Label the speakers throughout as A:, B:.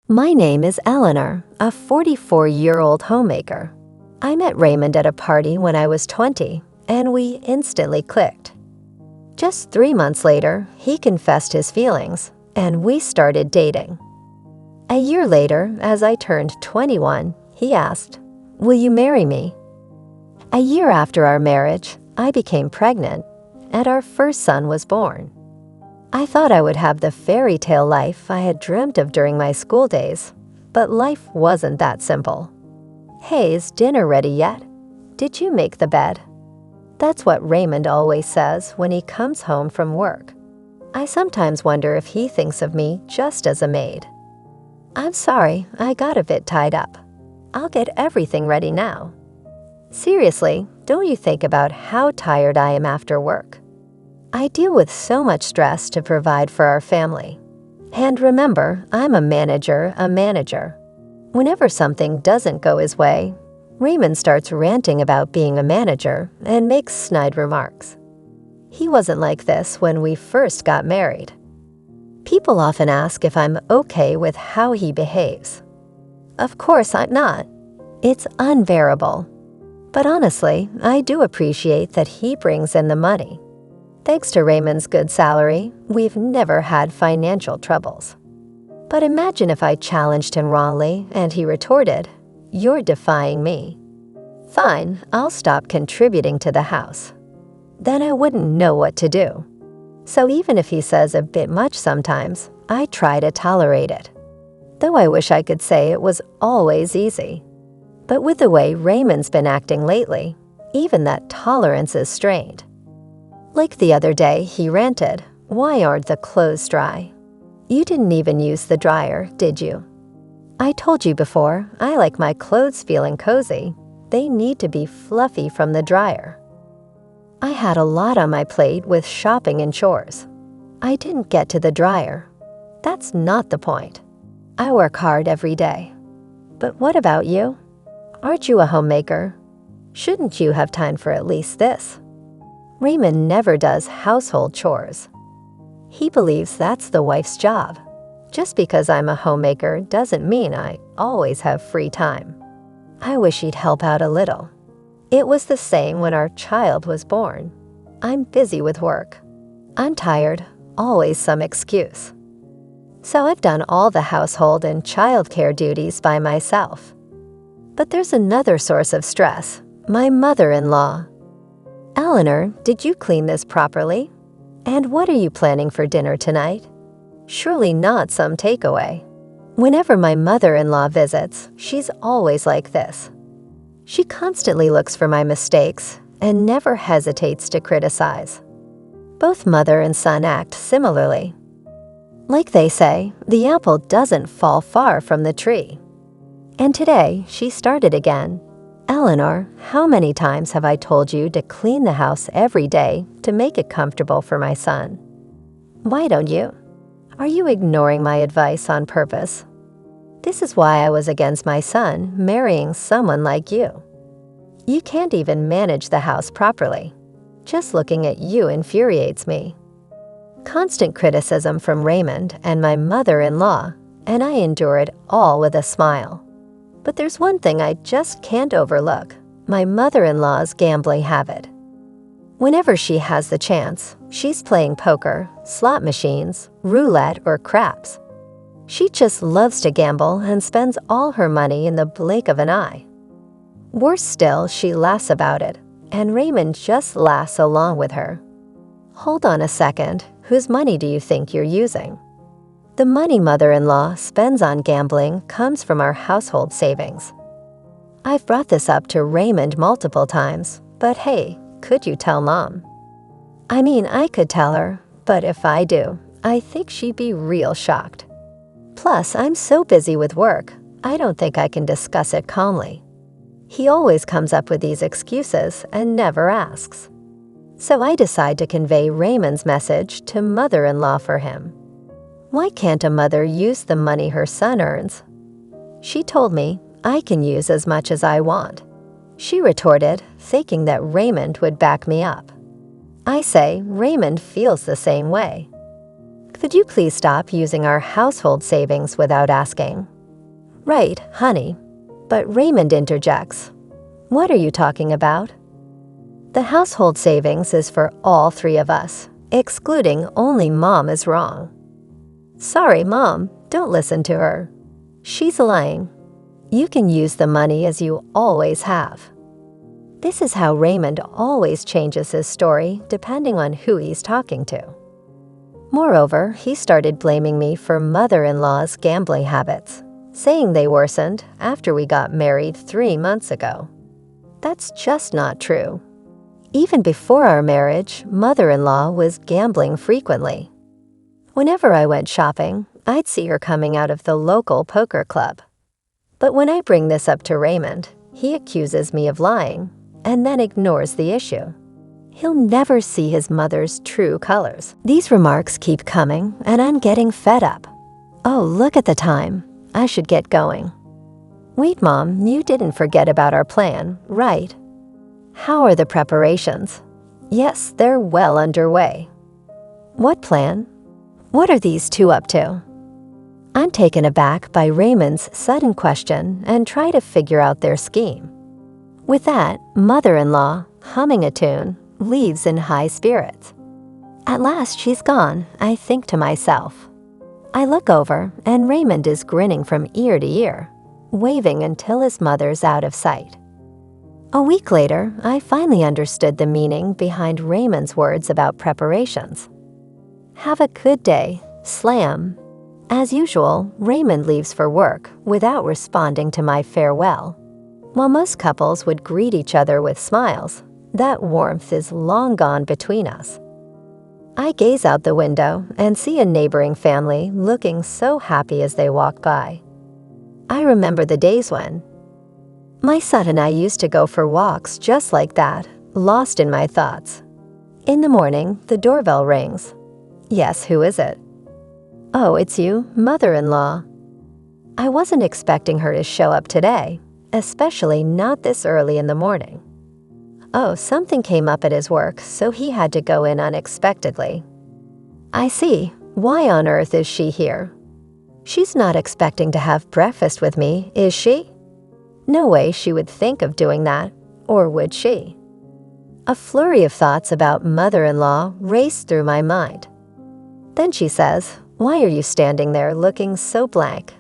A: My name is Eleanor, a 44-year-old homemaker. I met Raymond at a party when I was 20, and we instantly clicked. Just 3 months later, he confessed his feelings, and we started dating. A year later, as I turned 21, he asked, "Will you marry me?" A year after our marriage, I became pregnant, and our first son was born. I thought I would have the fairy tale life I had dreamt of during my school days, but life wasn't that simple. "Hey, is dinner ready yet? Did you make the bed?" That's what Raymond always says when he comes home from work. I sometimes wonder if he thinks of me just as a maid. "I'm sorry, I got a bit tied up. I'll get everything ready now." Seriously, don't you think about how tired I am after work? I deal with so much stress to provide for our family. And remember, I'm a manager. Whenever something doesn't go his way, Raymond starts ranting about being a manager and makes snide remarks. He wasn't like this when we first got married. People often ask if I'm okay with how he behaves. Of course I'm not. It's unbearable. But honestly, I do appreciate that he brings in the money. Thanks to Raymond's good salary, we've never had financial troubles. But imagine if I challenged him wrongly and he retorted, "You're defying me." Fine, I'll stop contributing to the house. Then I wouldn't know what to do. So even if he says a bit much sometimes, I try to tolerate it. Though I wish I could say it was always easy. But with the way Raymond's been acting lately, even that tolerance is strained. Like the other day, he ranted, "Why aren't the clothes dry? You didn't even use the dryer, did you?" I told you before, I like my clothes feeling cozy. They need to be fluffy from the dryer. I had a lot on my plate with shopping and chores. I didn't get to the dryer. That's not the point. I work hard every day. But what about you? Aren't you a homemaker? Shouldn't you have time for at least this? Raymond never does household chores. He believes that's the wife's job. Just because I'm a homemaker doesn't mean I always have free time. I wish he'd help out a little. It was the same when our child was born. I'm busy with work. I'm tired, always some excuse. So I've done all the household and childcare duties by myself. But there's another source of stress, my mother-in-law. "Eleanor, did you clean this properly? And what are you planning for dinner tonight?" Surely not some takeaway. Whenever my mother-in-law visits, she's always like this. She constantly looks for my mistakes and never hesitates to criticize. Both mother and son act similarly. Like they say, the apple doesn't fall far from the tree. And today, she started again. "Eleanor, how many times have I told you to clean the house every day to make it comfortable for my son? Why don't you? Are you ignoring my advice on purpose? This is why I was against my son marrying someone like you. You can't even manage the house properly. Just looking at you infuriates me." Constant criticism from Raymond and my mother-in-law, and I endure it all with a smile. But there's one thing I just can't overlook, my mother-in-law's gambling habit. Whenever she has the chance, she's playing poker, slot machines, roulette, or craps. She just loves to gamble and spends all her money in the blink of an eye. Worse still, she laughs about it, and Raymond just laughs along with her. Hold on a second, whose money do you think you're using? The money mother-in-law spends on gambling comes from our household savings. I've brought this up to Raymond multiple times, but hey, could you tell Mom? I mean, I could tell her, but if I do, I think she'd be real shocked. Plus, I'm so busy with work, I don't think I can discuss it calmly. He always comes up with these excuses and never asks. So I decide to convey Raymond's message to mother-in-law for him. Why can't a mother use the money her son earns? She told me I can use as much as I want. She retorted, thinking that Raymond would back me up. I say Raymond feels the same way. Could you please stop using our household savings without asking? Right, honey. But Raymond interjects. What are you talking about? The household savings is for all three of us, excluding only Mom is wrong. Sorry, Mom, don't listen to her. She's lying. You can use the money as you always have. This is how Raymond always changes his story depending on who he's talking to. Moreover, he started blaming me for mother-in-law's gambling habits, saying they worsened after we got married 3 months ago. That's just not true. Even before our marriage, mother-in-law was gambling frequently. Whenever I went shopping, I'd see her coming out of the local poker club. But when I bring this up to Raymond, he accuses me of lying and then ignores the issue. He'll never see his mother's true colors. These remarks keep coming, and I'm getting fed up. Oh, look at the time. I should get going. Wait, Mom, you didn't forget about our plan, right? How are the preparations? Yes, they're well underway. What plan? What are these two up to? I'm taken aback by Raymond's sudden question and try to figure out their scheme. With that, mother-in-law, humming a tune, leaves in high spirits. At last she's gone, I think to myself. I look over and Raymond is grinning from ear to ear, waving until his mother's out of sight. A week later, I finally understood the meaning behind Raymond's words about preparations. Have a good day, slam. As usual, Raymond leaves for work without responding to my farewell. While most couples would greet each other with smiles, that warmth is long gone between us. I gaze out the window and see a neighboring family looking so happy as they walk by. I remember the days when my son and I used to go for walks just like that, lost in my thoughts. In the morning, the doorbell rings. Yes, who is it? Oh, it's you, mother-in-law. I wasn't expecting her to show up today, especially not this early in the morning. Oh, something came up at his work, so he had to go in unexpectedly. I see. Why on earth is she here? She's not expecting to have breakfast with me, is she? No way she would think of doing that, or would she? A flurry of thoughts about mother-in-law raced through my mind. Then she says, "Why are you standing there looking so blank?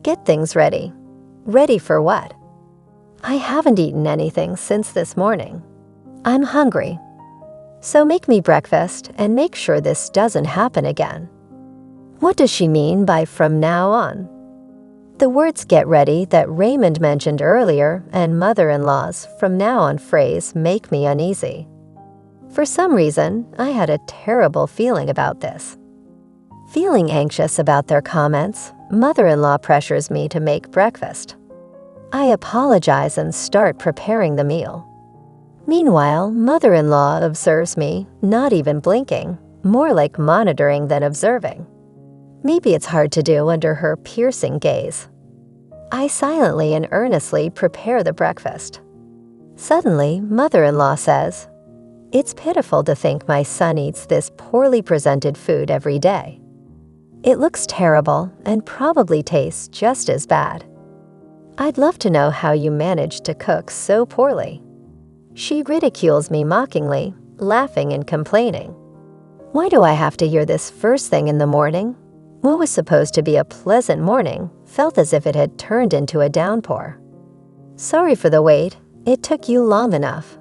A: Get things ready." Ready for what? I haven't eaten anything since this morning. I'm hungry. So make me breakfast and make sure this doesn't happen again. What does she mean by from now on? The words "get ready" that Raymond mentioned earlier and mother-in-law's from now on phrase make me uneasy. For some reason, I had a terrible feeling about this. Feeling anxious about their comments, mother-in-law pressures me to make breakfast. I apologize and start preparing the meal. Meanwhile, mother-in-law observes me, not even blinking, more like monitoring than observing. Maybe it's hard to do under her piercing gaze. I silently and earnestly prepare the breakfast. Suddenly, mother-in-law says, "It's pitiful to think my son eats this poorly presented food every day. It looks terrible and probably tastes just as bad. I'd love to know how you managed to cook so poorly." She ridicules me mockingly, laughing and complaining. Why do I have to hear this first thing in the morning? What was supposed to be a pleasant morning felt as if it had turned into a downpour. Sorry for the wait. It took you long enough.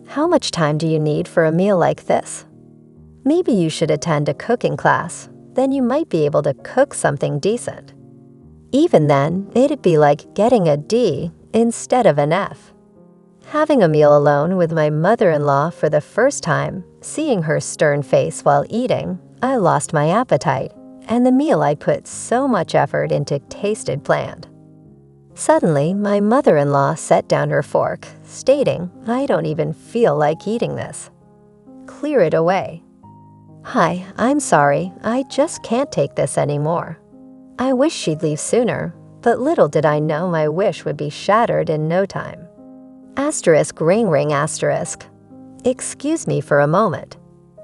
A: How much time do you need for a meal like this? Maybe you should attend a cooking class. Then you might be able to cook something decent. Even then, it'd be like getting a D instead of an F. Having a meal alone with my mother-in-law for the first time, seeing her stern face while eating, I lost my appetite, and the meal I put so much effort into tasted bland. Suddenly, my mother-in-law set down her fork, stating, "I don't even feel like eating this. Clear it away." "Hi, I'm sorry, I just can't take this anymore." I wish she'd leave sooner, but little did I know my wish would be shattered in no time. Asterisk ring ring asterisk. Excuse me for a moment.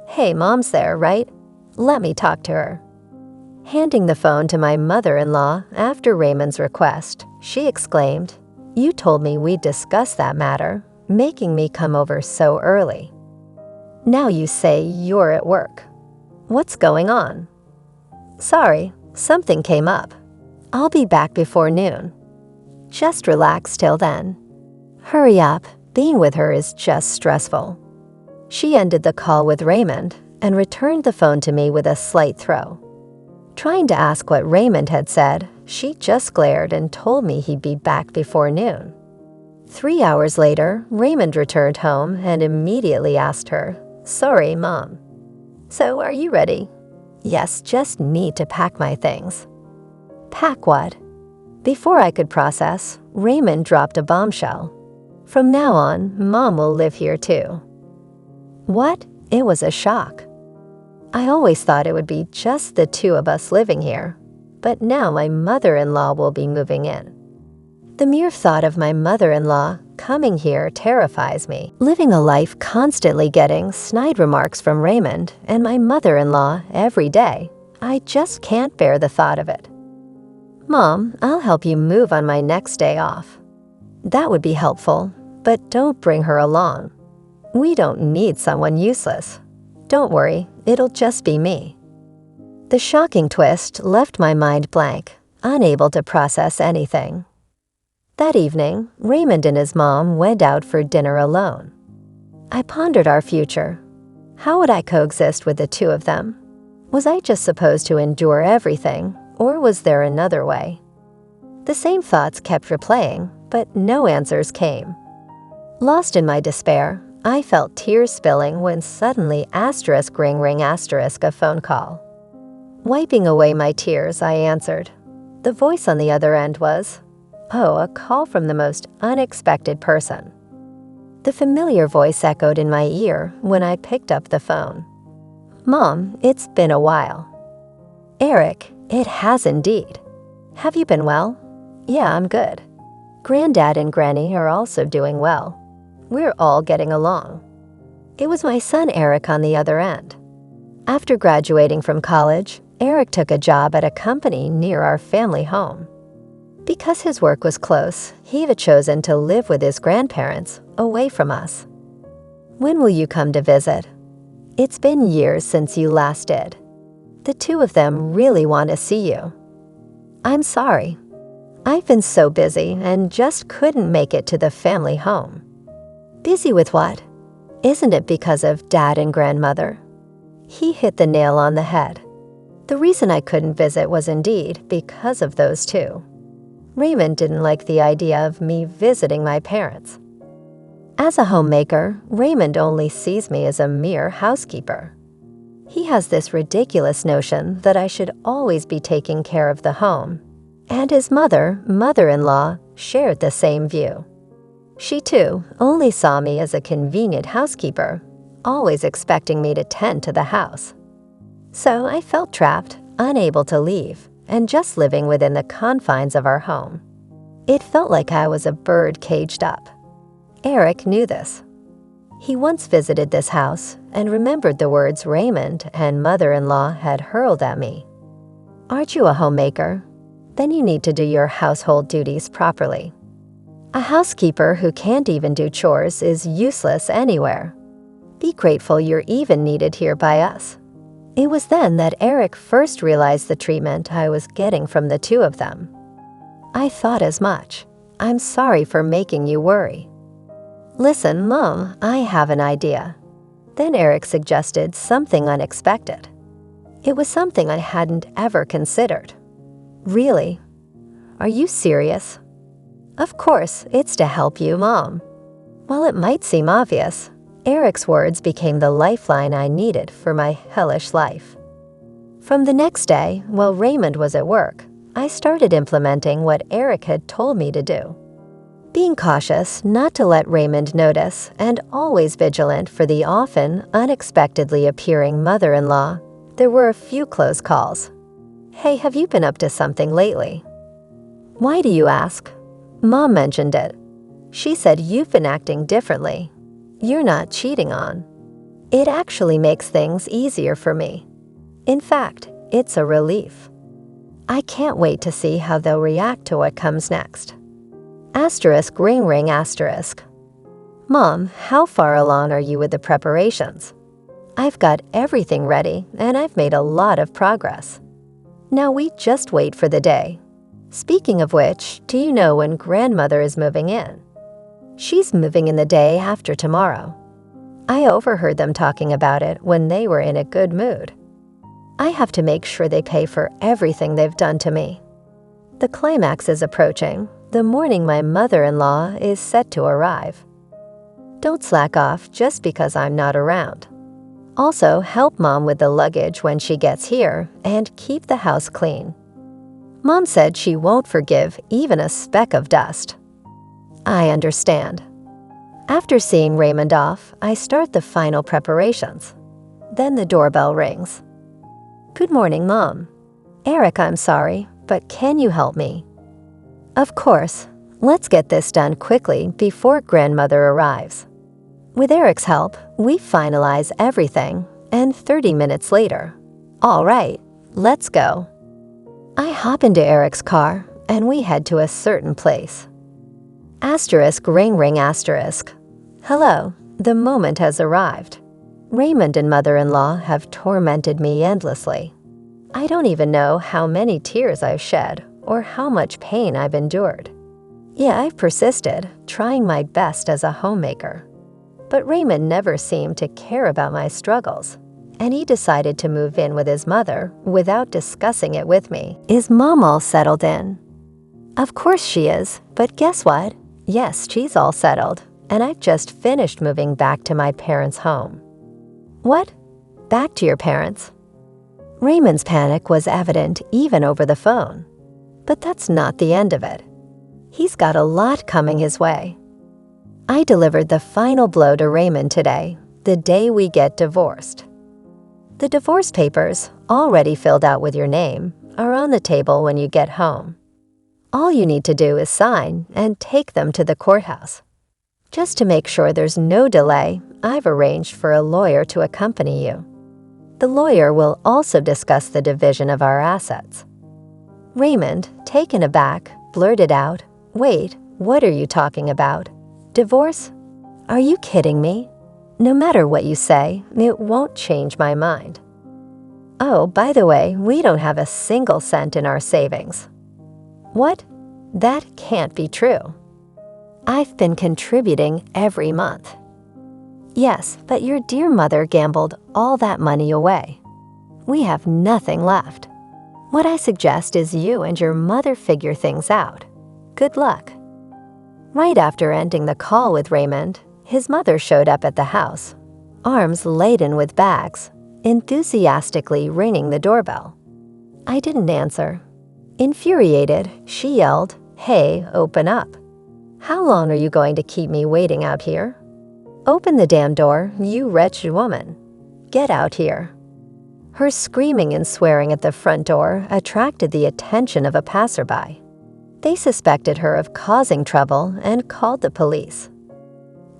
A: Hey, Mom's there, right? Let me talk to her. Handing the phone to my mother-in-law after Raymond's request, she exclaimed, "You told me we'd discuss that matter, making me come over so early. Now you say you're at work. What's going on?" "Sorry, something came up. I'll be back before noon." "Just relax till then." "Hurry up, being with her is just stressful." She ended the call with Raymond and returned the phone to me with a slight throw. Trying to ask what Raymond had said, she just glared and told me he'd be back before noon. 3 hours later, Raymond returned home and immediately asked her, "Sorry, Mom." "So are you ready?" "Yes, just need to pack my things." "Pack what?" Before I could process, Raymond dropped a bombshell. "From now on, Mom will live here too." What? It was a shock. I always thought it would be just the two of us living here, but now my mother-in-law will be moving in. The mere thought of my mother-in-law coming here terrifies me. Living a life constantly getting snide remarks from Raymond and my mother-in-law every day, I just can't bear the thought of it. "Mom, I'll help you move on my next day off." "That would be helpful, but don't bring her along. We don't need someone useless. Don't worry, it'll just be me." The shocking twist left my mind blank, unable to process anything. That evening, Raymond and his mom went out for dinner alone. I pondered our future. How would I coexist with the two of them? Was I just supposed to endure everything, or was there another way? The same thoughts kept replaying, but no answers came. Lost in my despair, I felt tears spilling when suddenly ***** a phone call. Wiping away my tears, I answered. The voice on the other end was, "Oh, a call from the most unexpected person." The familiar voice echoed in my ear when I picked up the phone. "Mom, it's been a while." "Eric, it has indeed. Have you been well?" "Yeah, I'm good. Granddad and Granny are also doing well. We're all getting along." It was my son Eric on the other end. After graduating from college, Eric took a job at a company near our family home. Because his work was close, he had chosen to live with his grandparents, away from us. "When will you come to visit?" "It's been years since you last did. The two of them really want to see you." "I'm sorry. I've been so busy and just couldn't make it to the family home." "Busy with what? Isn't it because of Dad and Grandmother?" He hit the nail on the head. The reason I couldn't visit was indeed because of those two. Raymond didn't like the idea of me visiting my parents. As a homemaker, Raymond only sees me as a mere housekeeper. He has this ridiculous notion that I should always be taking care of the home, and his mother-in-law, shared the same view. She too only saw me as a convenient housekeeper, always expecting me to tend to the house. So I felt trapped, unable to leave, and just living within the confines of our home. It felt like I was a bird caged up. Eric knew this. He once visited this house and remembered the words Raymond and mother-in-law had hurled at me. "Aren't you a homemaker? Then you need to do your household duties properly. A housekeeper who can't even do chores is useless anywhere. Be grateful you're even needed here by us." It was then that Eric first realized the treatment I was getting from the two of them. "I thought as much. I'm sorry for making you worry." "Listen, Mom, I have an idea." Then Eric suggested something unexpected. It was something I hadn't ever considered. "Really? Are you serious?" "Of course, it's to help you, Mom." While it might seem obvious, Eric's words became the lifeline I needed for my hellish life. From the next day, while Raymond was at work, I started implementing what Eric had told me to do. Being cautious not to let Raymond notice and always vigilant for the often unexpectedly appearing mother-in-law, there were a few close calls. "Hey, have you been up to something lately?" "Why do you ask?" "Mom mentioned it. She said you've been acting differently. You're not cheating on." It actually makes things easier for me. In fact, it's a relief. I can't wait to see how they'll react to what comes next. Asterisk ring ring asterisk. Mom, how far along are you with the preparations? I've got everything ready and I've made a lot of progress. Now we just wait for the day. Speaking of which, do you know when grandmother is moving in? She's moving in the day after tomorrow. I overheard them talking about it when they were in a good mood. I have to make sure they pay for everything they've done to me. The climax is approaching, the morning my mother-in-law is set to arrive. Don't slack off just because I'm not around. Also, help Mom with the luggage when she gets here and keep the house clean. Mom said she won't forgive even a speck of dust. I understand. After seeing Raymond off, I start the final preparations. Then the doorbell rings. Good morning, Mom. Eric, I'm sorry, but can you help me? Of course. Let's get this done quickly before grandmother arrives. With Eric's help, we finalize everything, and 30 minutes later, all right, let's go. I hop into Eric's car, and we head to a certain place. Asterisk ring ring asterisk. Hello, the moment has arrived. Raymond and mother-in-law have tormented me endlessly. I don't even know how many tears I've shed or how much pain I've endured. Yeah, I've persisted, trying my best as a homemaker. But Raymond never seemed to care about my struggles, and he decided to move in with his mother without discussing it with me. Is Mom all settled in? Of course she is, but guess what? Yes, she's all settled, and I've just finished moving back to my parents' home. What? Back to your parents? Raymond's panic was evident even over the phone. But that's not the end of it. He's got a lot coming his way. I delivered the final blow to Raymond today, the day we get divorced. The divorce papers, already filled out with your name, are on the table when you get home. All you need to do is sign and take them to the courthouse. Just to make sure there's no delay, I've arranged for a lawyer to accompany you. The lawyer will also discuss the division of our assets. Raymond, taken aback, blurted out, "Wait, what are you talking about? Divorce? Are you kidding me? No matter what you say, it won't change my mind. Oh, by the way, we don't have a single cent in our savings." What? That can't be true. I've been contributing every month. Yes, but your dear mother gambled all that money away. We have nothing left. What I suggest is you and your mother figure things out. Good luck. Right after ending the call with Raymond, his mother showed up at the house, arms laden with bags, enthusiastically ringing the doorbell. I didn't answer. Infuriated, she yelled, "Hey, open up. How long are you going to keep me waiting out here? Open the damn door, you wretched woman. Get out here." Her screaming and swearing at the front door attracted the attention of a passerby. They suspected her of causing trouble and called the police.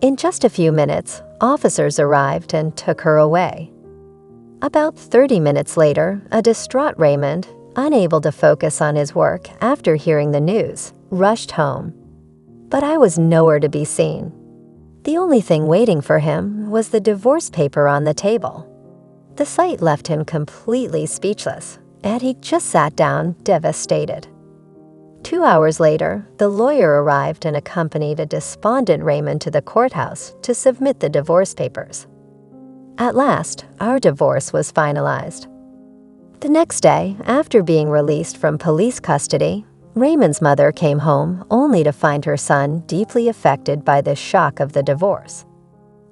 A: In just a few minutes, officers arrived and took her away. About 30 minutes later, a distraught Raymond, unable to focus on his work after hearing the news, rushed home. But I was nowhere to be seen. The only thing waiting for him was the divorce paper on the table. The sight left him completely speechless, and he just sat down, devastated. 2 hours later, the lawyer arrived and accompanied a despondent Raymond to the courthouse to submit the divorce papers. At last, our divorce was finalized. The next day, after being released from police custody, Raymond's mother came home only to find her son deeply affected by the shock of the divorce.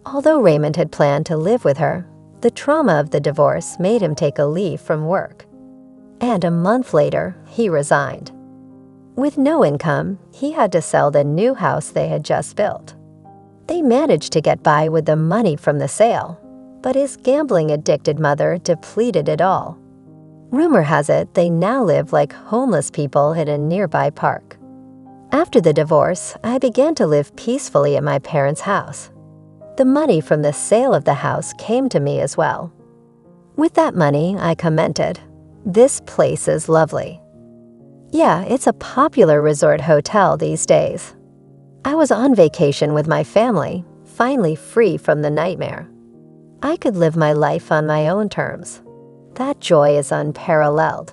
A: Although Raymond had planned to live with her, the trauma of the divorce made him take a leave from work. And a month later, he resigned. With no income, he had to sell the new house they had just built. They managed to get by with the money from the sale, but his gambling-addicted mother depleted it all. Rumor has it they now live like homeless people in a nearby park. After the divorce, I began to live peacefully at my parents' house. The money from the sale of the house came to me as well. With that money, I commented, "This place is lovely." Yeah, it's a popular resort hotel these days. I was on vacation with my family, finally free from the nightmare. I could live my life on my own terms. That joy is unparalleled.